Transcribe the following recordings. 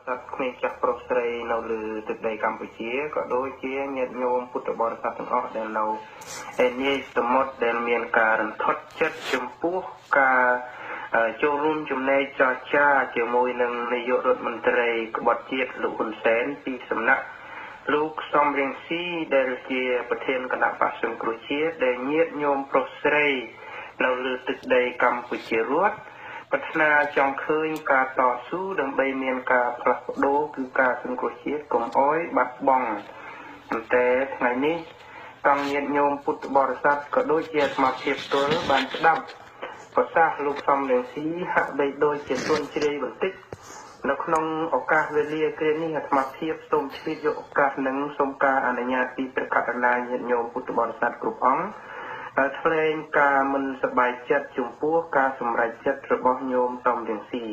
สัตว์มีจักรโปรสเรย์เราลือตึกใดกัมพูชีก็โดยเชี่ยเงียบโยมพุทธบริษัททั้งออกเดินเราเอ็นยี่สมดเดินเมียนการทดเช็ดจมพูกาโจรุ่มจุมในจอจ้าเจียวมวยหนึ่งในโยรถมันเตรกบดเจียดลูกหุ่นแสนปีสำนักลูกซอมเรียงซีเดลเกียประเทศคณะปัสสมกรุเชียเดนเงียบโยมโปรสเรย์เราลือตึกใดกัมพูชีรวดปัฒนาจองเคยการต่อสู้ดังใบเมียนการพลัดโดคือการสังกุเชียกลมอ้อยบัดบองแต่ไงนี้ต้องเงียบโยมพุทธบริษัทก็โดยเจียดมาเทียบตัวบานดับภาษาลูกซอมเรียงซีหักใบโดยเจียดส่วนเฉลี่ยบันติกแล้วขนมโอกาสเวลีเกรนี่หัดมาเทียบสมชีวิตโยโอกาสหนึ่งสมการอนุญาตปีประกาศนายเงียบโยมพุทธบริษัทกลุ่มอ๋องเพลงการมันสบายจัดจุ่มปัวการสมัยจัดระบอบโยมซอมเรียงซี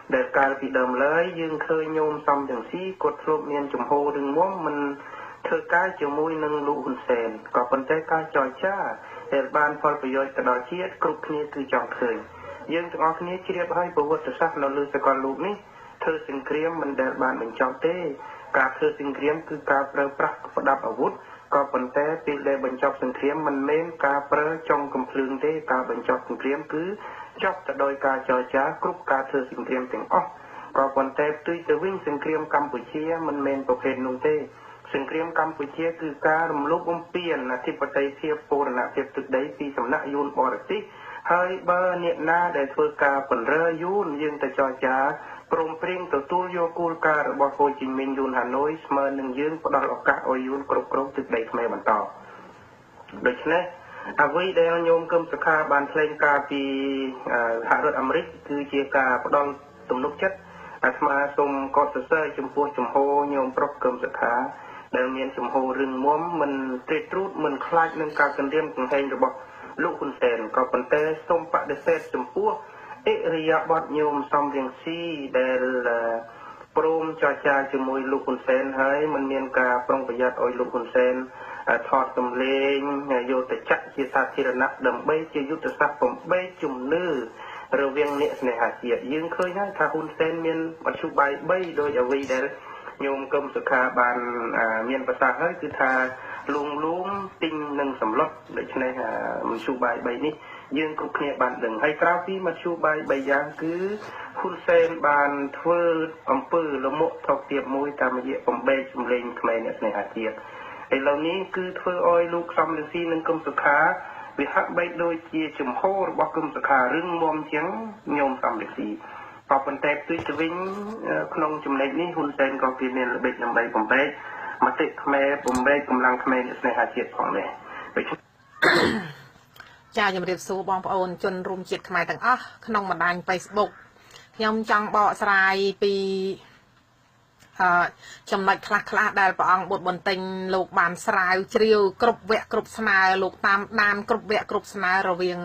เด็กการปีเดิมเลยยืนเคยโยมซอมเรียงซีกดลบเมียนจุ่มโฮดึงม้วนมันเธอกายจมูกหนึ่งลูกหุ่นเซนก็เป็นใจกายจอยจ้าเหตุบานพอประโยชน์กระดาษเชียดกรุบนี้คือจองเคยยืนถึงออกนี้เชียบให้ประวัติศาสตร์เราลือสกอลูกนี้เธอสิงเครียมมันเดินบานเหมือนจองเต้การเธอสิงเครียมคือการเปล่าปลักประดับอาวุธก็เป็นแต่ปีเดบรรจบสิงเครียมมันเม้นการเปล่าจงกำพลึงเต้การบรรจบสิงเครียมคือจบแต่โดยการจอยจ้ากรุบการเธอสิงเครียมถึงอ๋อก็เป็นแต่ตุยจะวิ่งสิงเครียมกัมพูชีมันเม้นประเพณีนุ่งเต้สิงเครียมกัมพูชีคือการรำลุกเปลี่ยนที่ประเทศเทียบโปรนะเทียบตึกได้ปีสำนักยูนบอร์ติเฮ้ยเบอร์เนี่ยหน้าได้เพื่อการผลเรือยูนยืนแต่จอยจ้าโปร่งเปร่งตัวตู้โยกูลการบอโคจิมินยูนฮานอยส์มาหนึ่งยืนประดับโอกาสอยูนกรุบกรุบตึกใดขมายบรรทอโดยเฉพาะอาวิเดลโยมกรมสขาบานเพลงกาปีหารถอเมริกคือเจียกาประดับตุ่มนุกจัดอาตมาสมกอดเสยจุมพูจุมโฮโยมปรบกรมสขาเดินเมียนจุมโฮรึงม้วมมันเตรียดมันคล้ายนึงการกันเรียมของเฮงระบบลูกคุณเซนก็เป็นเตสมปะเดเซจุมพูเอริยาบดโยมซอมเรียงซีเดลโปรมจอจาจมวยลูกคุณเซนให้มันเมียนกาปรองประหยัดอ้อยลูกคุณเซนทอดตำเลงโยตจักจิตาธิรณะดำใบเจยุตศักดิ์ผมใบจุ่มนื้อเราเวียงเนี่ยในหาเจียยืนเคยให้ทาคุณเซนเมียนปัจจุบันใบโดยอวีเดลโยมกรมสุขาบานเมียนภาษาให้คือทาลุงลุ้มติงหนึ่งสำลักโดยในมันชูใบใบนี้ยืนกรุบเนี่ยบานหนึ่งให้กราฟีมาชูใบยางคือคุณเซนบานเทอร์อมปือละโมทอกเตียบมวยตามเยอะผมเบจมเลงขมายเนี่ยในหาเจียไอเหล่านี้คือเทอร์ออยลูกซอมเลซีหนึ่งกรมสุขาวิหะใบโดยเจียจุมโฮบอกกรมสุขาเรื่องมอมเชียงโยมซอมเลซีพอเป็นแต่ตุยจะวิ่งขนมจุ่มเล็กนี่คุณเซนก็เปลี่ยนระเบิดลำใบผมเบจมาติดขมายผมเบจกำลังขมายในหาเจียของเลยจ้าอย่ามาเรียบสูบองปอนจนรุมจิตขมายต่างอ้อขนมมาดังไปบุกยำจังเบาสลายปีจำนวนคลาคลาได้ปองบทบนติงลูกบานสลายเชียวกรุบแวะกรุบสนาลูกตามนานกรุบแวะกรุบสนาระเวียง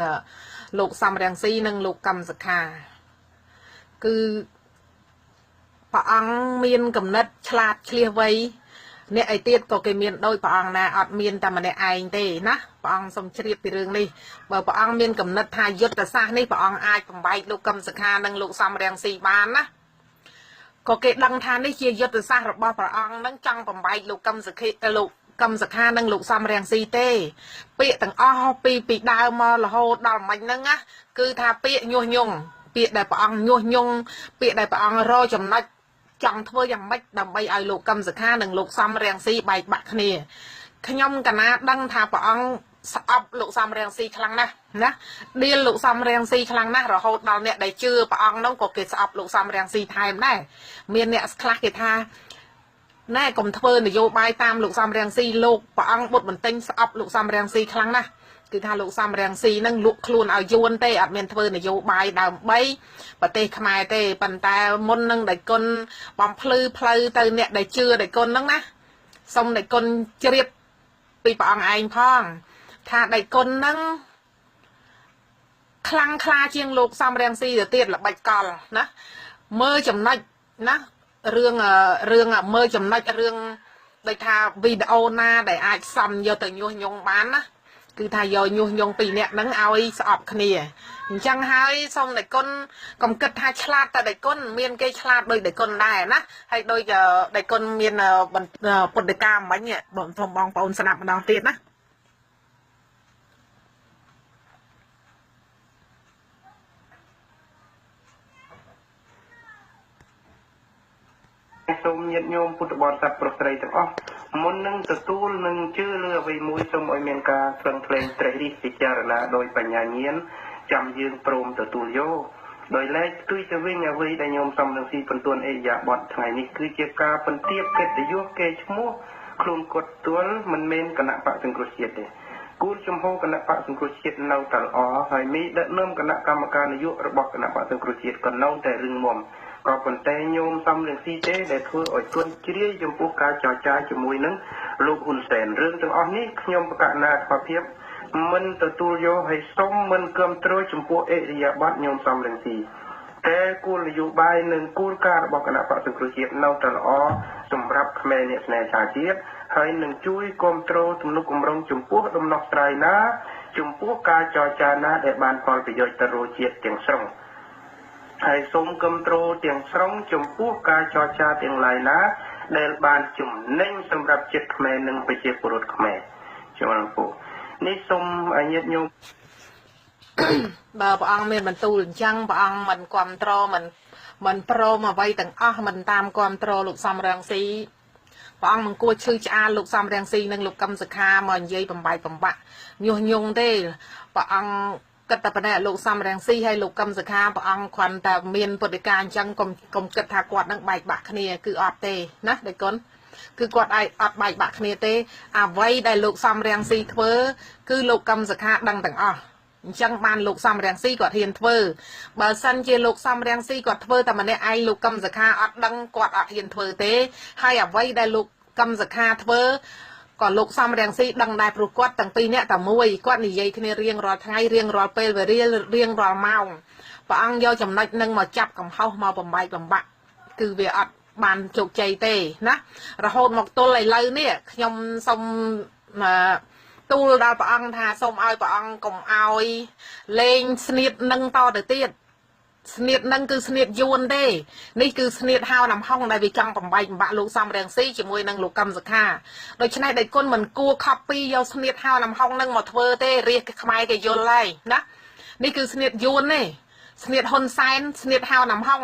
ลูกซัมเรียงซีหนึ่งลูกกำสกาคือปองเมียนกำนัดฉลาดเฉลียไว้เนี่ยไอเตี้ยก็เกมีนโดยปองนะอดเมียนแต่มันเนี่ยไอเต้นะปองสมเฉลียไปเรื่องนี้เบอร์ปองเมียนกำนัดทายยศแต่ซานี่ปองไอผมใบลูกกำสกาหนึ่งลูกซัมเรียงซีบานนะก็เกดังทานได้เชียยศแต่ซาระบอบปองนั่งจังผมใบลูกกำสกลูกกำสกาหนึ่งลูกซัมเรียงซีเต้เปียต่างอ้อปีดาวมาละโหดาวมันนั่งอะคือทาเปียยุ่ยงเปียได้ปองยุ่ยงเปียได้ปองรอจำนัดจังทั่วยังไม่ดำใบไอลูกกำสกาหนึ่งลูกซัมเรียงซีใบบักเนี่ยขยมกันนะดังทาปองสับลูกซัมเรียงซีครั้งนะเดียลูกซัมเรียงซีครั้งนะเราเขาดาวเนี่ยได้ชื่อปองน้องก็เกิดสับลูกซัมเรียงซีไทม์ได้เมียนเนี่ยคลาเกตาแน่กลมเทอร์นโยบายตามลูกซัมเรียงซีลูกปองบทบรรทิงสับลูกซัมเรียงซีครั้งนะคือทาลูกซัมเรียงซีนั่งลุกคลูนเอาโยนเตะอัดเมียนเทอร์นโยบายดาวใบปะเตะขมายเตะปันตามนนั่งได้ก้นบอมพลือเตยเนี่ยได้ชื่อได้ก้นนั่งนะส่งได้ก้นเจียบปีปองไอ้พ่องถ้าได้ก้นนั่งคลังคลาเชียงลูกซัมเรียงซีเดี๋ยวเตี้ยละใบกอลนะเมื่อจำนัดนะเรื่องเมื่อจำนัดเรื่องได้ทาวิดีโอหน้าได้อาจซ้ำเยอะแต่ยงบ้านนะ គឺថាយកញុះញង់ពីអ្នកហ្នឹងឲ្យស្អប់គ្នាអញ្ចឹងហើយសូមតែគុណកុំគិតថាឆ្លាតតែតែគុណមានគេឆ្លាតដូចតែគុណដែរណាហើយដូចតែគុណមានពុទ្ធិកាមិញបងប្អូនស្ដាប់ម្ដងទៀតណាសូមញាតិញោមពុទ្ធបរិស័ទប្រុសស្រីទាំងអស់មុននឹងទទួលនឹងជឿលើអ្វីមួយសូមឲ្យមានការថ្លឹងថ្លែងត្រេះរិះពិចារណាដោយបញ្ញាញាណចាំយើងព្រមទទួលយកដោយឡែកផ្ទុយទៅវិញអ្វីដែលញោមសំនឹងស៊ីបន្ទួនអេយ៉ាបតថ្ងៃនេះគឺជាការបន្ទាបកិត្តិយសគេឈ្មោះខ្លួនគាត់ទល់មិនមែនគណៈបកសង្គ្រោះជាតិទេគូលចំហគណៈបកសង្គ្រោះជាតិនៅតែល្អហើយមីដឹកនាំគណៈកម្មការនយោបាយរបស់គណៈបកសង្គ្រោះជាតិក៏នៅតែរឹងមាំក៏ប៉ុន្តែញោមសំនឹងស៊ីទេដែលធ្វើឲ្យទន់ជ្រាយចំពោះការចរចាជាមួយនឹងលោកហ៊ុនសែនរឿងទាំងអស់នេះខ្ញុំប្រកាសណាថាភាពមិនទទួលយកឲ្យសូមមិនគ្រប់គ្រងចំពោះអេរិយាប័ត្រញោមសំនឹងស៊ីតែគោលនយោបាយនិងគោលការណ៍របស់គណៈបក្សសង្គ្រោះជាតិនៅតែល្អសម្រាប់ក្មេងអ្នកស្នេហាជាតិហើយនឹងជួយគ្រប់គ្រងទំនុកគម្រោងចំពោះដំណោះស្រាយណាចំពោះការចរចាណាដែលបានផលប្រយោជន៍ទៅរជាតិទាំងស្រុងហើយសូមគ្រប់គ្រងទាំងស្រុងចំពោះការចរចាទាំងឡាយណាដែលបានចំណេញសម្រាប់ជាតិខ្មែរនិងប្រជាពលរដ្ឋខ្មែរជំរាបពូនេះសូមញាតិញោមបើព្រះអង្គមានបន្ទូលអញ្ចឹងព្រះអង្គមិនគ្រប់គ្រងមិនព្រមអ្វីទាំងអស់មិនតាមគ្រប់គ្រងលោកសំរងស៊ីព្រះអង្គមិនគួរឈឺឆ្អាលលោកសំរងស៊ីនិងលោកកឹមសុខាមកនិយាយបំបាយបំបាក់ញុះញង់ទេព្រះអង្គគិតតែប៉ុណ្ណេះលោកសំរងស៊ីហើយលោកកឹមសុខាព្រះអង្គគ្រាន់តែមានពុទ្ធិកាអញ្ចឹងកុំគិតថាគាត់នឹងបែកបាក់គ្នាគឺអត់ទេណាដេគុណគឺគាត់អត់បែកបាក់គ្នាទេអ្វីដែលលោកសំរងស៊ីធ្វើគឺលោកកឹមសុខាដឹងទាំងអស់អញ្ចឹងបានលោកសំរងស៊ីគាត់ហ៊ានធ្វើបើសិនជាលោកសំរងស៊ីគាត់ធ្វើតែម្នាក់ឯងលោកកឹមសុខាអត់ដឹងគាត់អត់ហ៊ានធ្វើទេហើយអ្វីដែលលោកកឹមសុខាធ្វើក៏លោកសំរងស៊ីដឹងដែរព្រោះគាត់ទាំងពីរនាក់តែមួយគាត់និយាយគ្នារៀងរាល់ថ្ងៃរៀងរាល់ពេលវេលារៀងរាល់ម៉ោងព្រះអង្គយកចំណុចនឹងមកចាប់កំហុសមកបំបាយបំបាក់គឺវាអត់បានជោគជ័យទេណារហូតមកទល់ឥឡូវនេះខ្ញុំសូមទូលដល់ព្រះអង្គថាសូមឲ្យព្រះអង្គកុំឲ្យលេងស្នៀតនឹងតទៅទៀតស្នៀតនឹងគឺស្នៀតយួនទេនេះគឺស្នៀតហៅនំហុងដែលវាចង់បំបាយបំបាក់លោកសំរងស៊ីជាមួយនឹងលោកកឹមសុខាដូច្នេះដៃគុណមិនគួរ copy យកស្នៀតហៅនំហុងនឹងមកធ្វើទេរាជខ្មែរគេយល់ហើយណានេះគឺស្នៀតយួនទេស្នៀតហ៊ុនសែនស្នៀតហៅនំហុង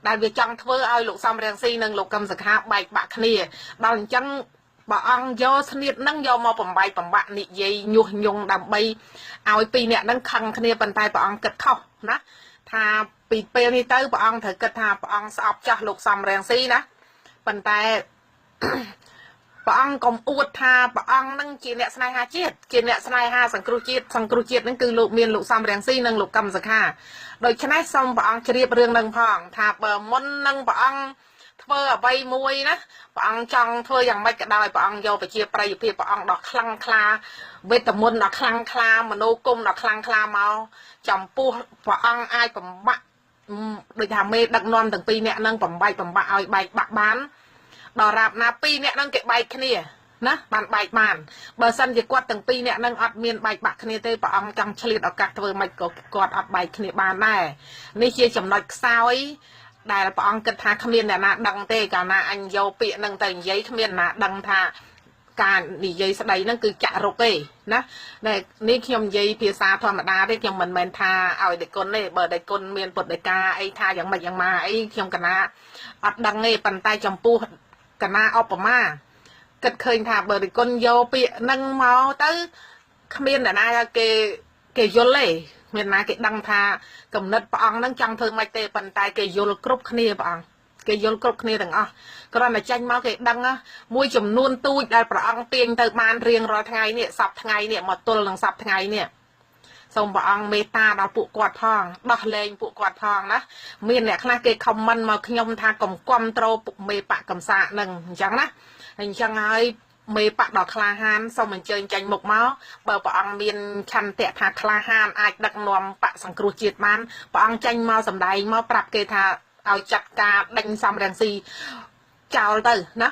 ដែលវាចង់ធ្វើឲ្យលោកសំរងស៊ីនិងលោកកឹមសុខាបែកបាក់គ្នាដល់អញ្ចឹងបើអង្គយកស្នៀតនឹងយកមកបំបាយបំបាក់និយាយញុះញង់ដើម្បីឲ្យពីរអ្នកនឹងខឹងគ្នាប៉ុន្តែព្រះអង្គគិតខុសណាថាពីពេលនេះទៅព្រះអង្គត្រូវគិតថាព្រះអង្គស្អប់ចាស់លោកសំរងស៊ីណាប៉ុន្តែព្រះអង្គកុំអួតថាព្រះអង្គនឹងជាអ្នកស្នេហាជាតិជាអ្នកស្នេហាសង្គ្រោះជាតិនឹងគឺលោកមានលោកសំរងស៊ីនិងលោកកឹមសុខាដូច្នេះសូមព្រះអង្គជ្រាបរឿងនឹងផងថាបើមុននឹងព្រះអង្គធ្វើអ្វីមួយណាព្រះអង្គចង់ធ្វើយ៉ាងម៉េចក៏ដោយព្រះអង្គយកប្រជាប្រិយភាពព្រះអង្គដល់ខ្លាំងក្លាវេទមន្តដល់ខ្លាំងក្លាមនោគមដល់ខ្លាំងក្លាមកចំពោះព្រះអង្គអាចបំបាក់ដូចថាមេដឹកនាំទាំងពីរនាក់នឹងបំបែកបំបាក់ឲ្យបែកបាក់បានដល់រាបណាពីរនាក់នឹងគេបែកគ្នាណាបានបែកបានបើសិនជាគាត់ទាំងពីរនាក់នឹងអត់មានបែកបាក់គ្នាទេព្រះអង្គចង់ឆ្លៀតឱកាសធ្វើម៉េចក៏គាត់អត់បែកគ្នាបានដែរនេះជាចំណុចខ្សោយដែលព្រះអង្គគិតថាគ្មានអ្នកណាដឹងទេកាលណាអញយកពាក្យនឹងទៅនិយាយគ្មានអ្នកណាដឹងថាការនិយាយស្ដីហ្នឹងគឺចាក់រុកទេណានេះខ្ញុំនិយាយភាសាធម្មតាទេខ្ញុំមិនមែនថាឲ្យដេគុណទេបើដេគុណមានពុទ្ធដីកាអីថាយ៉ាងម៉េចយ៉ាងម៉ាអីខ្ញុំកណាអត់ដឹងទេប៉ុន្តែចំពោះកណាឧបមាគិតឃើញថាបើដេគុណយកពាក្យហ្នឹងមកទៅគ្មានអ្នកណាគេយល់ទេមានណាគេដឹងថាគំនិតព្រះអង្គហ្នឹងចង់ធ្វើម៉េចទេប៉ុន្តែគេយល់គ្រប់គ្នាព្រះអង្គគេយល់គ្រប់គ្នាទាំងអស់គ្រាន់តែចាញ់មកគេដឹងមួយចំនួនទូចដែលព្រះអង្គទាញទៅបានរៀងរាល់ថ្ងៃនេះសប្តាហ៍ថ្ងៃនេះមកទល់នឹងសប្តាហ៍ថ្ងៃនេះសូមព្រះអង្គមេត្តាដល់ពួកគាត់ផងដោះលែងពួកគាត់ផងណាមានអ្នកខ្លះគេខមមិនមកខ្ញុំថាកុំគាំទ្រពុកមេបកកំសាកនឹងអញ្ចឹងណាអញ្ចឹងហើយមេបកដល់ក្លាហានសូមអញ្ជើញចាញ់មុខមកបើព្រះអង្គមានឆន្ទៈថាក្លាហានអាចដឹកនាំបកសង្គ្រោះជាតិបានព្រះអង្គចាញ់មកសម្ដែងមកប្រាប់គេថាឲ្យចាត់ការដេញសំរងស៊ីចោលទៅណា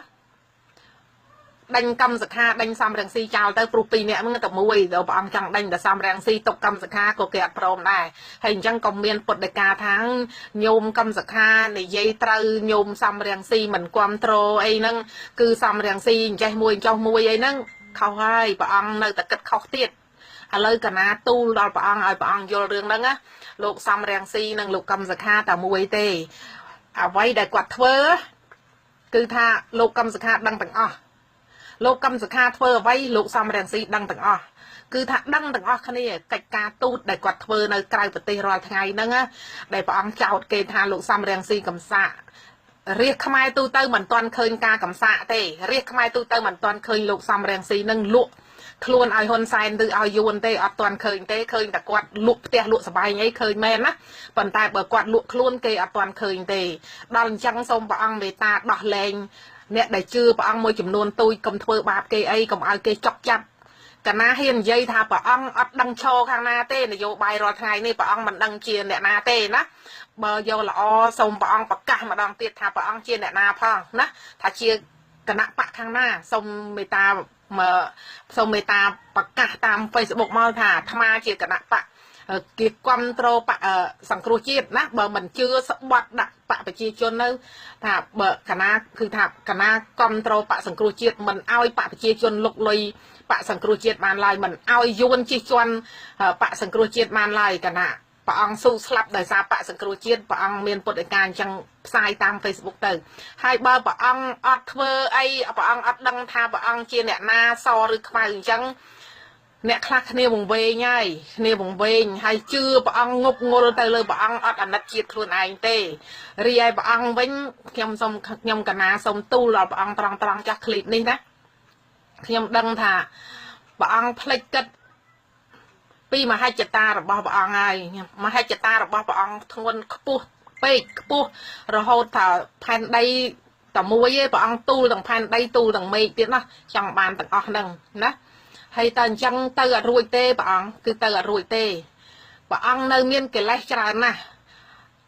ដេញកម្មសខាដេញសំរងស៊ីចោលទៅព្រោះពីរនាក់ហ្នឹងតែមួយដល់ព្រះអង្គចង់ដេញតែសំរងស៊ីទុកកម្មសខាក៏គេអត់ព្រមដែរហើយអញ្ចឹងក៏មានពុទ្ធដីកាថាញោមកម្មសខានិយាយត្រូវញោមសំរងស៊ីមិនគ្រប់គ្រងអីហ្នឹងគឺសំរងស៊ីអញ្ចេះមួយចោះមួយអីហ្នឹងខុសហើយព្រះអង្គនៅតែគិតខុសទៀតឥឡូវកណាទូលដល់ព្រះអង្គឲ្យព្រះអង្គយល់រឿងហ្នឹងណាលោកសំរងស៊ីនិងលោកកម្មសខាតែមួយទេអ្វីដែលគាត់ធ្វើគឺថាលោកកម្មសខាដឹងទាំងអស់លោកកម្មសខាធ្វើអ្វីលោកសំរងស៊ីដឹងទាំងអស់គឺថាដឹងទាំងអស់គ្នាកិច្ចការទូតដែលគាត់ធ្វើនៅក្រៅប្រទេសរាល់ថ្ងៃហ្នឹងណាដែលព្រះអង្គចោទគេថាលោកសំរងស៊ីកំសាករាជខ្មែរទូទៅមិនទាន់ឃើញការកំសាកទេរាជខ្មែរទូទៅមិនទាន់ឃើញលោកសំរងស៊ីនឹងលក់ខ្លួនឲ្យហ៊ុនសែនឬឲ្យយួនទេអត់ទាន់ឃើញទេឃើញតែគាត់លក់ផ្ទះលក់សបាយអីឃើញមែនណាប៉ុន្តែបើគាត់លក់ខ្លួនគេអត់ទាន់ឃើញទេដល់អញ្ចឹងសូមព្រះអង្គមេត្តាដោះលែងអ្នកដែលជឿព្រះអង្គមួយចំនួនទូចកុំធ្វើបាបគេអីកុំឲ្យគេចុកចាប់កណាហ៊ាននិយាយថាព្រះអង្គអត់ដឹងឈរខាងណាទេនយោបាយរាល់ថ្ងៃនេះព្រះអង្គមិនដឹងជាអ្នកណាទេណាបើយកល្អសូមព្រះអង្គប្រកាសម្ដងទៀតថាព្រះអង្គជាអ្នកណាផងណាថាជាគណៈបកខាងណាសូមមេត្តាសូមមេត្តាប្រកាសតាម Facebook មកថាអាត្មាជាគណៈបកគេគ្រប់គ្រងបកសង្គ្រោះជាតិណាបើមិនជឿស្បត់ដាក់បកប្រជាជននៅថាបើគណៈគឺថាគណៈគ្រប់គ្រងបកសង្គ្រោះជាតិមិនអោយបកប្រជាជនលុកលុយបកសង្គ្រោះជាតិបានឡើយមិនអោយយួនជិះជាន់បកសង្គ្រោះជាតិបានឡើយគណៈព្រះអង្គស៊ូស្លាប់ដោយសារបកសង្គ្រោះជាតិព្រះអង្គមានពុទ្ធដីកាអញ្ចឹងផ្សាយតាម Facebook ទៅហើយបើព្រះអង្គអត់ធ្វើអីព្រះអង្គអត់ដឹងថាព្រះអង្គជាអ្នកណាសឬខ្មៅអញ្ចឹងអ្នកខ្លះគ្នាវង្វេងហើយគ្នាវង្វេងហើយជឿព្រះអង្គងប់ងល់ទៅលើព្រះអង្គអត់អាណិតជាតិខ្លួនឯងទេរីឯព្រះអង្គវិញខ្ញុំកណាសូមទូលដល់ព្រះអង្គត្រង់ចាស់คลิปនេះណាខ្ញុំដឹងថាព្រះអង្គភ្លេចគិតពីមហិច្ឆតារបស់ព្រះអង្គហើយមហិច្ឆតារបស់ព្រះអង្គធ្ងន់ខ្ពស់ពេកខ្ពស់រហូតថាផែនដីតែមួយឯងព្រះអង្គទូលទាំងផែនដីទូលទាំងមេឃទៀតណាចង់បានទាំងអស់ហ្នឹងណាហើយតែអញ្ចឹងទៅអត់រួចទេព្រះអង្គគឺទៅអត់រួចទេព្រះអង្គនៅមានកិលេសច្រើនណាស់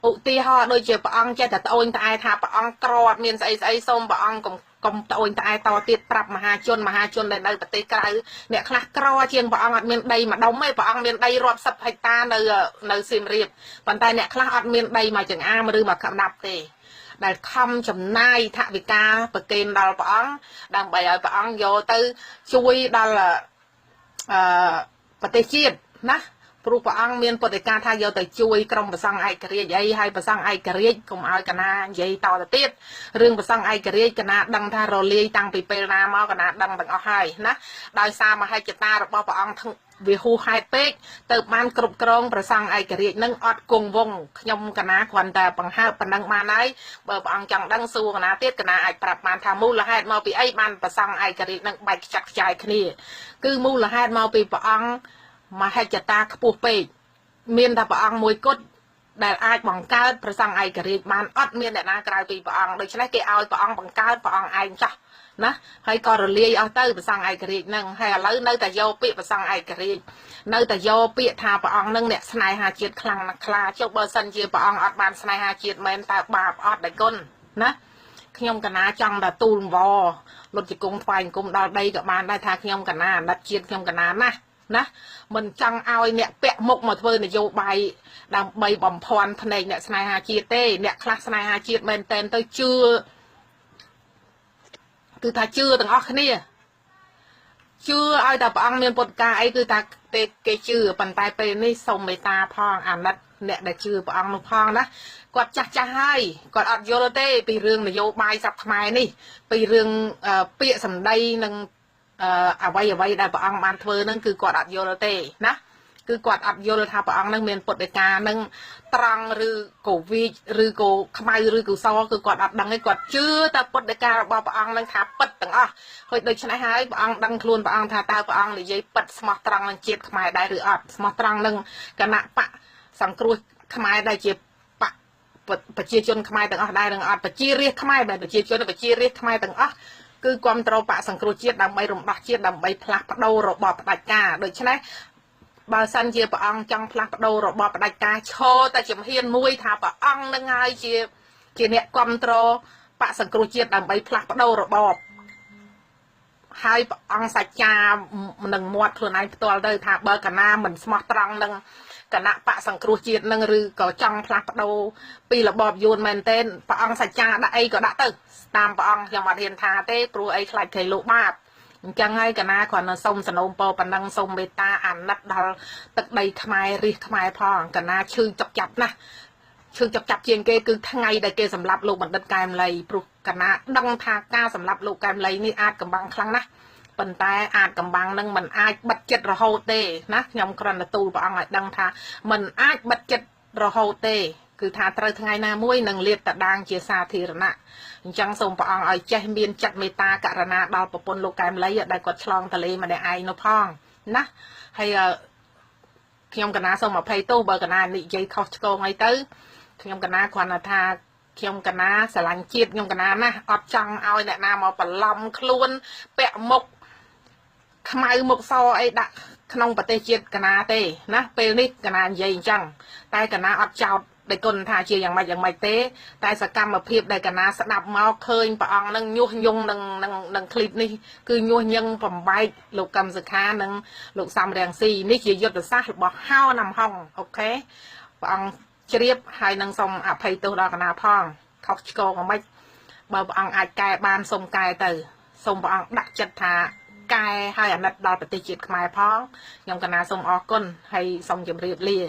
ឧទាហរណ៍ដូចជាព្រះអង្គចេះតែត្អូញត្អែថាព្រះអង្គក្រអត់មានស្អីស្អីសូមព្រះអង្គកុំត្អូញត្អែតទៀតប្រាប់មហាជនដែលនៅប្រទេសក្រៅអ្នកខ្លះក្រជាងព្រះអង្គអត់មានដីម្ដុំទេព្រះអង្គមានដីរាប់សិបហិកតានៅសៀមរាបប៉ុន្តែអ្នកខ្លះអត់មានដីមួយចង្អាមឬមួយក្តាប់ទេដែលខំចំណាយថវិកាប្រគេនដល់ព្រះអង្គដើម្បីឲ្យព្រះអង្គយកទៅជួយដល់ប្រទេសជាតិណាព្រោះព្រះអង្គមានពុទ្ធដីកាថាយកទៅជួយក្រុមប្រសង់ឯករាជ្យអីហើយប្រសង់ឯករាជ្យកុំឲ្យកណានិយាយតទៅទៀតរឿងប្រសង់ឯករាជ្យកណាដឹងថារលាយតាំងពីពេលណាមកកណាដឹងទាំងអស់ហើយណាដោយសារមហិច្ឆតារបស់ព្រះអង្គវាហួសហេតុពេកទៅបានគ្រប់គ្រងប្រសង់ឯករាជ្យនឹងអត់គង់វង្សខ្ញុំកណាគ្រាន់តែបង្ហើបប៉ុណ្ណឹងបានហើយបើព្រះអង្គចង់ដឹងសួរកណាទៀតកណាអាចប្រាប់បានថាមូលហេតុមកពីអីបានប្រសង់ឯករាជ្យនឹងបែកខ្ចាត់ខ្ចាយគ្នាគឺមូលហេតុមកពីព្រះអង្គមហិច្ឆតាខ្ពស់ពេកមានតែព្រះអង្គមួយគត់ដែលអាចបង្កើតប្រសង់ឯករាជ្យបានអត់មានអ្នកណាក្រៅពីព្រះអង្គដូច្នេះគេឲ្យព្រះអង្គបង្កើតព្រះអង្គឯងចាស់ណាហើយក៏រលាយអស់ទៅប្រសង់ឯករាជ្យហ្នឹងហើយឥឡូវនៅតែយកពាក្យប្រសង់ឯករាជ្យនៅតែយកពាក្យថាព្រះអង្គនឹងអ្នកស្នេហាជាតិខ្លាំងណាស់ខ្លាចុះបើសិនជាព្រះអង្គអត់បានស្នេហាជាតិមែនតើបាបអត់ដែរគុណណាខ្ញុំកណាចង់តែទូលវលុតជង្គង់ថ្វាយអង្គមដល់ដីក៏បានដែរថាខ្ញុំកណាអាណិតជាតិខ្ញុំកណាណាណាមិនចង់ឲ្យអ្នកពាក់មុខមកធ្វើនយោបាយដើម្បីបំភាន់ភ្នែកអ្នកស្នេហាជាតិទេអ្នកខ្លះស្នេហាជាតិមែនតែនទៅជឿគឺថាជឿទាំងអស់គ្នាជឿឲ្យតែព្រះអង្គមានពុទ្ធកាអីគឺថាគេជឿប៉ុន្តែពេលនេះសូមមេត្តាផងអាណិតអ្នកដែលជឿព្រះអង្គនោះផងណាគាត់ចាស់ហើយគាត់អត់យល់ទេពីរឿងនយោបាយស្រុកខ្មែរនេះពីរឿងពាក្យសម្ដីនិងអ្វីដែលព្រះអង្គបានធ្វើហ្នឹងគឺគាត់អត់យល់ទេណាគឺគាត់អត់យល់ថាព្រះអង្គនឹងមានពុទ្ធដីកានឹងត្រង់ឬក៏វិជ្ជឬក៏ខ្មៅឬក៏សគឺគាត់អត់ដឹងទេគាត់ជឿតែពុទ្ធដីការបស់ព្រះអង្គនឹងថាពិតទាំងអស់ហើយដូច្នេះហើយព្រះអង្គដឹងខ្លួនព្រះអង្គថាតើព្រះអង្គនិយាយពិតស្មោះត្រង់នឹងជាតិខ្មែរដែរឬអត់ស្មោះត្រង់នឹងគណៈបកសង្គ្រោះខ្មែរដែលជាបកប្រជាជនខ្មែរទាំងអស់ដែរនឹងអត់ប្រជារាស្ត្រខ្មែរដែលប្រជាជនប្រជារាស្ត្រខ្មែរទាំងអស់គឺគ្រប់គ្រងបកសង្គ្រោះជាតិដើម្បីរំដោះជាតិដើម្បីផ្លាស់ប្ដូររបបផ្ដាច់ការដូច្នេះបើសិនជាព្រះអង្គចង់ផ្លាស់ប្ដូររបបផ្ដាច់ការឈរតែជំហានមួយថាព្រះអង្គនឹងហើយជាអ្នកគ្រប់គ្រងបកសង្គ្រោះជាតិដើម្បីផ្លាស់ប្ដូររបប hai ông sạch cha nâng muột luôn anh tôi đây thả bờ cả na mình smart trăng nâng cả nạ bạ sang cua chiết nâng rư có trong plak đâu pi là bọp yun men tên ông sạch cha đã ấy có đã từ tam ông trong mặt hiền thà thế cua ấy lại thầy lụ bạp chẳng ngay cả na còn sông sân ôm po pan đăng sông bê ta ăn nát đào tật đầy khai ri khai phong cả na chư chập chập nè chư chập chập chiên kê cứ tháng ngày đây kê sầm lạp lụ bằng đất cam lầy pru cả na đăng thà ca sầm lạp lụ cam lầy ni ạt cầm băng khăng nè bần tay ạt cầm băng nâng mình ai bật chật rồi hô tê nè nhom còn là tu bọn lại đăng thà mình ai bật chật rồi hô tê cứ thà trời tháng ngày na muối nâng liệt ta đang chia xa thì rồi nè chẳng xong bọn ai chơi miên chặt mê ta cả na đào bộ pôn lô cam lấy ở đây có chlong tà lê mà để ai nó phong nè hay khi ông cả na xong mà pay tu bờ cả na nị dây Costco ngay tới khi ông cả na còn là tha khi ông cả na sẽ lành chiết ông cả na nè ọt chăng ao nè na mà bẩn lòng luôn bẹ mộc khai mộc so ấy đặt không bật tê chiết cả na tê nè pelic cả na dây chăng tay cả na ọt chào để con thà chiaอย่างmày tế tại sao cam mà phiệp để cả na sẽ đập máu khơi và ông nâng nhu nhung nâng clip này cứ nhu nhân phẩm bay lục cầm giật khá nâng lục xăm đèn xì ní chỉ giật được sát bỏ hao nằm hông ok và ông chếp hai nâng xong à phải tôi đó cả na phong khóc cô mà mấy bà ông ai cài ban xong cài từ xong bà ông đặt chặt thà cài hai ảnh đặt đo để tiêu chiết mai phong nhung cả na xong ở con hay xong chấm riệp lia